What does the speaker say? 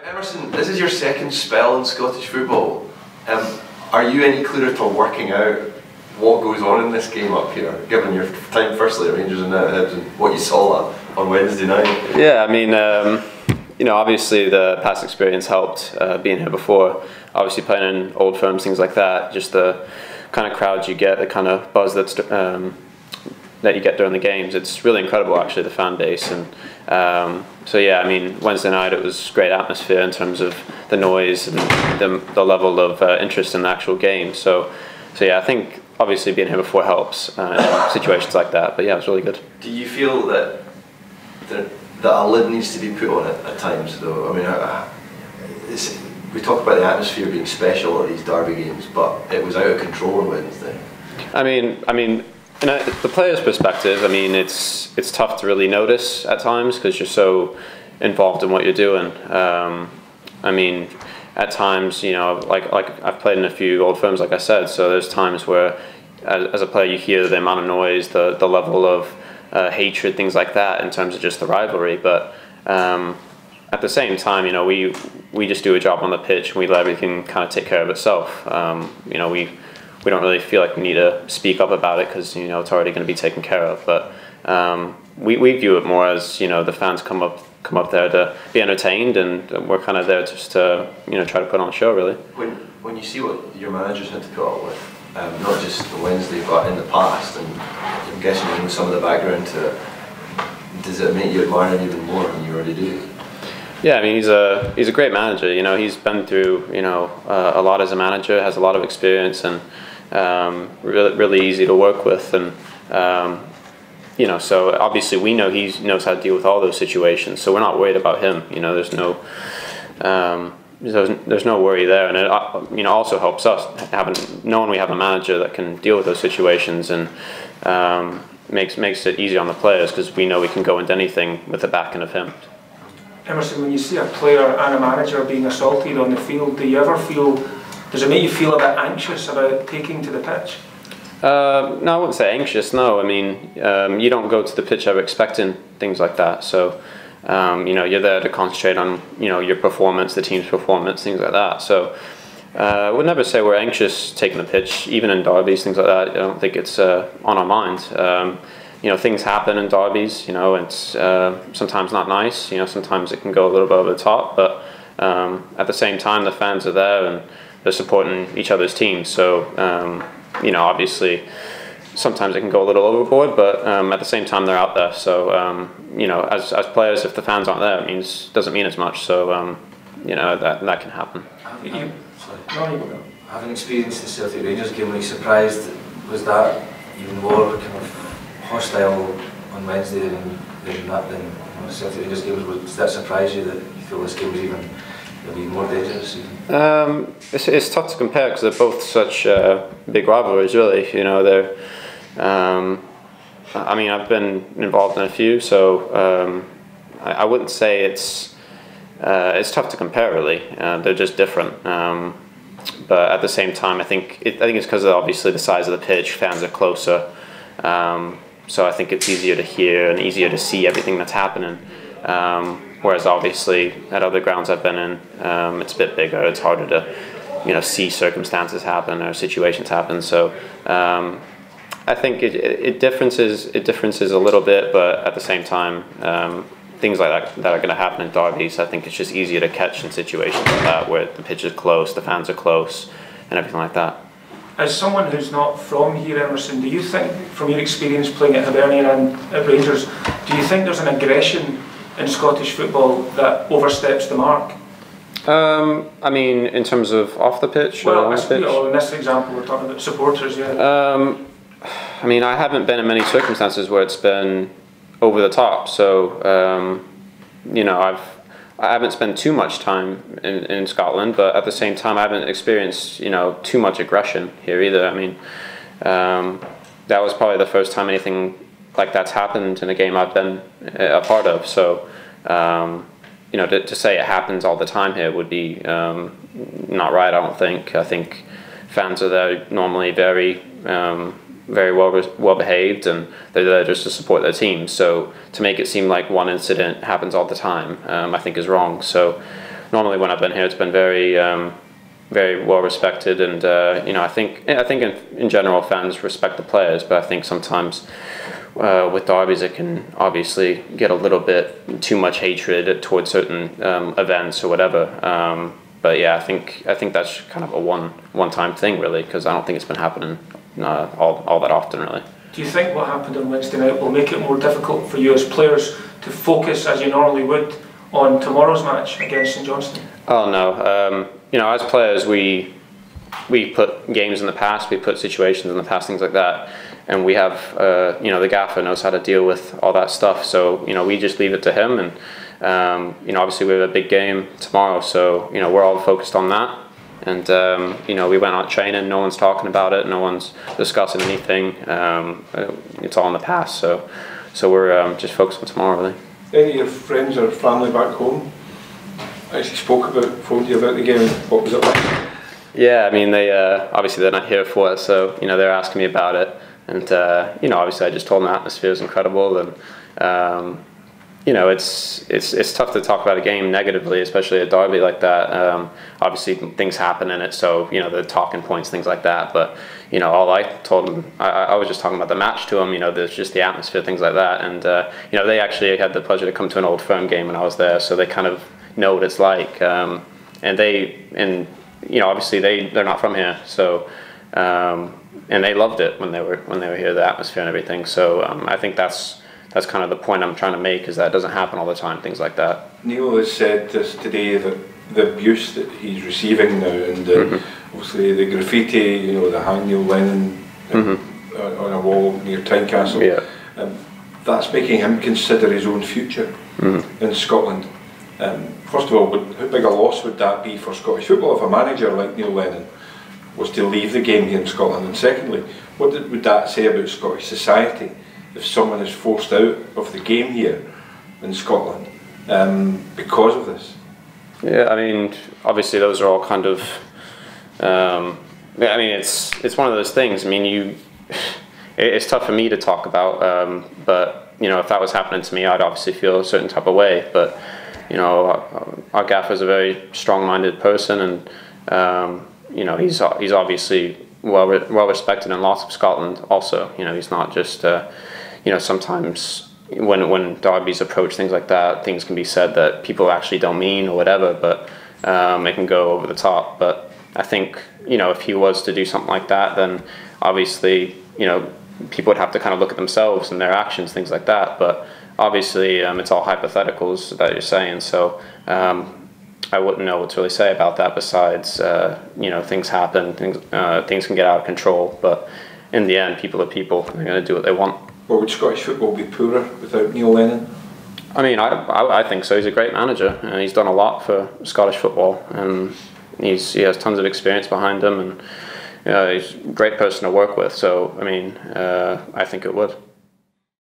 Emerson, this is your second spell in Scottish football. Are you any clearer to working out what goes on in this game up here, given your time firstly at Rangers and now at Hibs, and what you saw on Wednesday night? Yeah, I mean, obviously the past experience helped, being here before. Obviously playing in old firms, things like that, just the kind of crowds you get, the kind of buzz that you get during the games. It's really incredible, actually, the fan base. And so yeah, I mean, Wednesday night it was great atmosphere in terms of the noise and the level of interest in the actual game. So yeah, I think obviously being here before helps in situations like that. But yeah, it was really good. Do you feel that a lid needs to be put on it at times, though? I mean, we talk about the atmosphere being special at these derby games, but it was out of control on Wednesday. I mean, in the player's perspective, I mean, it's tough to really notice at times because you're so involved in what you're doing. I mean, at times, you know, like I've played in a few old firms, like I said, so there's times where as a player you hear the amount of noise, the level of hatred, things like that in terms of just the rivalry. But at the same time, you know, we just do a job on the pitch and we let everything kind of take care of itself. You know, we don't really feel like we need to speak up about it because, you know, it's already going to be taken care of. But we view it more as, you know, the fans come up there to be entertained, and we're kind of there just to, you know, try to put on a show, really. When you see what your managers had to put up with, not just on Wednesday but in the past, and I'm guessing you know some of the background to it, does it make you admire him even more than you already do? Yeah, I mean, he's a great manager. You know, he's been through, you know, a lot as a manager, has a lot of experience, and really easy to work with. And you know, so obviously we know he knows how to deal with all those situations. So we're not worried about him. You know, there's no worry there, and it, you know, also helps us knowing we have a manager that can deal with those situations, and makes it easier on the players because we know we can go into anything with the backing of him. Emerson, when you see a player and a manager being assaulted on the field, does it make you feel a bit anxious about taking to the pitch? No, I wouldn't say anxious, no. I mean, you don't go to the pitch ever expecting things like that. So, you know, you're there to concentrate on, you know, your performance, the team's performance, things like that. So, I would never say we're anxious taking the pitch, even in derbies, things like that. I don't think it's on our mind. You know, things happen in derbies, you know, it's sometimes not nice, you know, sometimes it can go a little bit over the top, but at the same time the fans are there and they're supporting each other's teams, so you know, obviously sometimes it can go a little overboard, but at the same time they're out there, so you know, as players, if the fans aren't there, it doesn't mean as much, so you know, that can happen. Having experienced the Celtic Rangers game, were you surprised, was that even more kind of hostile on Wednesday than the Celtic Rangers game? Does that surprise you that you feel this game was even more dangerous? It's tough to compare because they're both such big rivalries, really. You know, they're. I mean, I've been involved in a few, so I wouldn't say it's tough to compare, really. They're just different. But at the same time, I think it's because of obviously the size of the pitch. Fans are closer. So I think it's easier to hear and easier to see everything that's happening. Whereas obviously at other grounds I've been in, it's a bit bigger. It's harder to, you know, see circumstances happen or situations happen. So I think it differences a little bit, but at the same time, things like that are going to happen in derbies. I think it's just easier to catch in situations like that where the pitch is close, the fans are close, and everything like that. As someone who's not from here, Emerson, do you think, from your experience playing at Hibernian and at Rangers, do you think there's an aggression in Scottish football that oversteps the mark? I mean, in terms of off the pitch? Well, or on the pitch? In this example, we're talking about supporters, yeah. I mean, I haven't been in many circumstances where it's been over the top, so, you know, I haven't spent too much time in Scotland, but at the same time I haven't experienced, you know, too much aggression here either. I mean, that was probably the first time anything like that's happened in a game I've been a part of. So, you know, to say it happens all the time here would be not right, I don't think. I think fans are there normally very well behaved, and they're there just to support their team. So to make it seem like one incident happens all the time, I think is wrong. So normally when I've been here, it's been very very well respected, and I think in general fans respect the players, but I think sometimes with derbies it can obviously get a little bit too much hatred towards certain events or whatever. But yeah, I think that's kind of a one-time thing really, because I don't think it's been happening all that often really. Do you think what happened on Wednesday night will make it more difficult for you as players to focus as you normally would on tomorrow's match against St Johnstone? Oh no, as players we put games in the past, we put situations in the past, things like that, and we have the gaffer knows how to deal with all that stuff. So we just leave it to him, and obviously we have a big game tomorrow, so we're all focused on that. And we went out training. No one's talking about it. No one's discussing anything. It's all in the past. So we're just focused on tomorrow, really. Any of your friends or family back home actually phoned you about the game? What was it like? Yeah, I mean, they obviously they're not here for it, so they're asking me about it, and obviously I just told them the atmosphere is incredible, and it's tough to talk about a game negatively, especially a derby like that. Obviously things happen in it, so the talking points, things like that. But all I told them, I was just talking about the match to them. There's just the atmosphere, things like that. And they actually had the pleasure to come to an Old Firm game when I was there, so they kind of know what it's like. Obviously they're not from here, so and they loved it when they were here, the atmosphere and everything. So I think that's kind of the point I'm trying to make, is that it doesn't happen all the time, things like that. Neil has said this today that the abuse that he's receiving now, and obviously the graffiti, the hang Neil Lennon on a wall near Tynecastle, that's making him consider his own future in Scotland. First of all, how big a loss would that be for Scottish football if a manager like Neil Lennon was to leave the game here in Scotland? And secondly, what would that say about Scottish society if someone is forced out of the game here in Scotland because of this? Yeah, I mean, obviously those are all kind of, it's one of those things. I mean, it's tough for me to talk about, but if that was happening to me, I'd obviously feel a certain type of way. But our gaffer is a very strong-minded person, and he's obviously well respected in lots of Scotland. Also, he's not just sometimes when derbies approach, things like that, things can be said that people actually don't mean or whatever, but it can go over the top. But I think if he was to do something like that, then obviously people would have to kind of look at themselves and their actions, things like that. But obviously it's all hypotheticals that you're saying, so I wouldn't know what to really say about that besides things happen, things can get out of control, but in the end people are people, they're going to do what they want. Well, would Scottish football be poorer without Neil Lennon? I mean, I think so. He's a great manager, and he's done a lot for Scottish football, and he has tons of experience behind him, and he's a great person to work with. So I mean, I think it would.